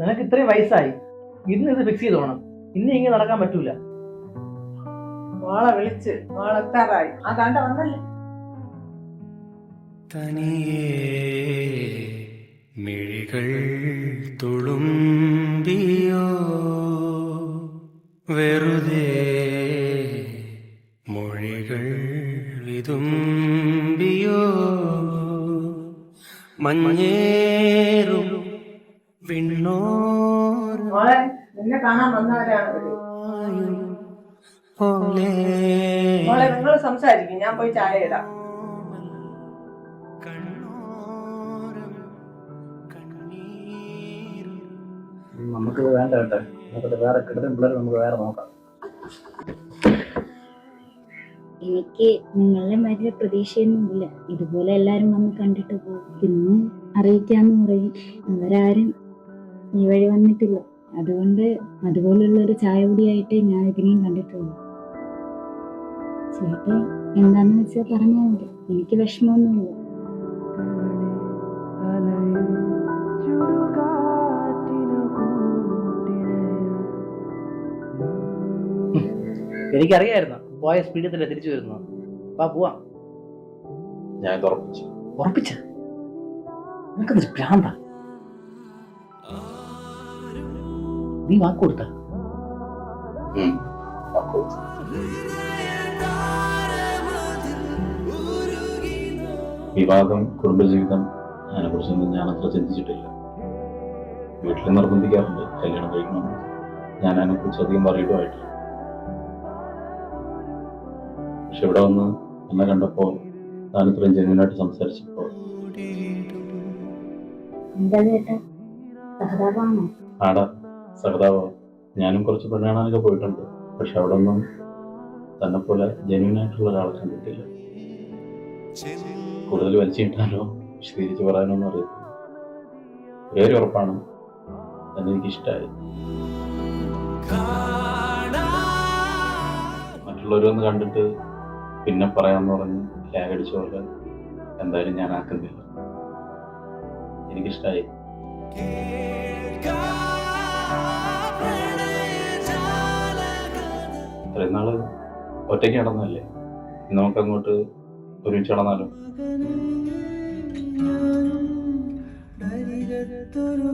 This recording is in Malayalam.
നിനക്ക് ഇത്രയും വയസ്സായി, ഇന്ന് ഇത് ഫിക്സ് ചെയ്തോണം. ഇനി ഇങ്ങനെ നടക്കാൻ പറ്റൂല. മോളെ വിളിച്ച് മോളെത്താറായി. ആ കണ്ട വന്നല്ലേ. തനിയേ മിഴികൾ തുളുമ്പിയോ വെറുതെ മൊഴികൾ വിതുമ്പിയോ മഞ്ഞേറും വിണ്ണോരം മോളെ നിന്നെ കാണാൻ വന്നവരാണ് ഇവര്. പോലെ മോളെ നിങ്ങൾ സംസാരിക്കും, ഞാൻ പോയി ചായ ഇടാം. നമുക്ക് വേണ്ട കേട്ടെ, നമുക്കത് വേറെ കിടത്തും പിള്ളേർ നമുക്ക് വേറെ നോക്കാം. എനിക്ക് നിങ്ങളുടെ വലിയ പ്രതീക്ഷയൊന്നുമില്ല. ഇതുപോലെ എല്ലാരും വന്ന് കണ്ടിട്ട് പോകും, പിന്നെ അറിയിക്കാന്ന് പറയും. അവരാരും ഈ വഴി വന്നിട്ടില്ല. അതുകൊണ്ട് അതുപോലുള്ള ഒരു ചായ കുടിയായിട്ടേ ഞാൻ ഇതിനെയും കണ്ടിട്ടുള്ളൂ. ചേട്ടൻ എന്താന്ന് വെച്ചാൽ പറഞ്ഞാൽ മതി, എനിക്ക് വിഷമമൊന്നുമില്ല. എനിക്കറിയായിരുന്നു പോയ സ്പീഡിൽ തന്നെ തിരിച്ചു വരുന്നു. വാ പോവാം. ഞാൻ ഉറപ്പിച്ചു. ഉറപ്പിച്ച നിനക്കത് ഭ്രാന്ത. നീ വാക്ക് കൊടുത്ത വിവാഹം, കുടുംബജീവിതം, അതിനെക്കുറിച്ചൊന്നും ഞാൻ അത്ര ചിന്തിച്ചിട്ടില്ല. വീട്ടിൽ നിർബന്ധിക്കാറുണ്ട് കല്യാണം കഴിക്കണം. ഞാൻ അതിനെക്കുറിച്ച് അധികം പറയിട്ടുമായിട്ടില്ല. പക്ഷെ ഇവിടെ വന്ന് എന്നെ കണ്ടപ്പോ ഞാൻ ഇത്രയും ജെന്യൂനായിട്ട് സംസാരിച്ചപ്പോ എന്താ ചേട്ടാ, സഹതാപമാണോ? ആടാ സഹതാപം. ഞാനും കുറച്ച് പെണ്ണാണൊക്കെ പോയിട്ടുണ്ട്. പക്ഷെ അവിടെ ഒന്നും തന്നെ പോലെ ജെന്യൂനായിട്ടുള്ള ഒരാളെ കണ്ടിട്ടില്ല. കൂടുതൽ വലിച്ചു കിട്ടാനോ വിശദീകരിച്ച് പറയാനോ ഒന്നും അറിയത്തില്ല. ഒരേ ഒരു ഉറപ്പാണ്, തന്നെ എനിക്കിഷ്ടമായി. മറ്റുള്ളവരൊന്ന് കണ്ടിട്ട് പിന്നെ പറയാമെന്ന് പറഞ്ഞ് ലാഗ് അടിച്ച പോലെ എന്തായാലും ഞാൻ ആക്കുന്നില്ല. എനിക്കിഷ്ടമായി. ഇത്രയും നാള് ഒറ്റയ്ക്ക് നടന്നല്ലേ, നമുക്കങ്ങോട്ട് ഒരുമിച്ച് നടന്നാലോ? ൊരു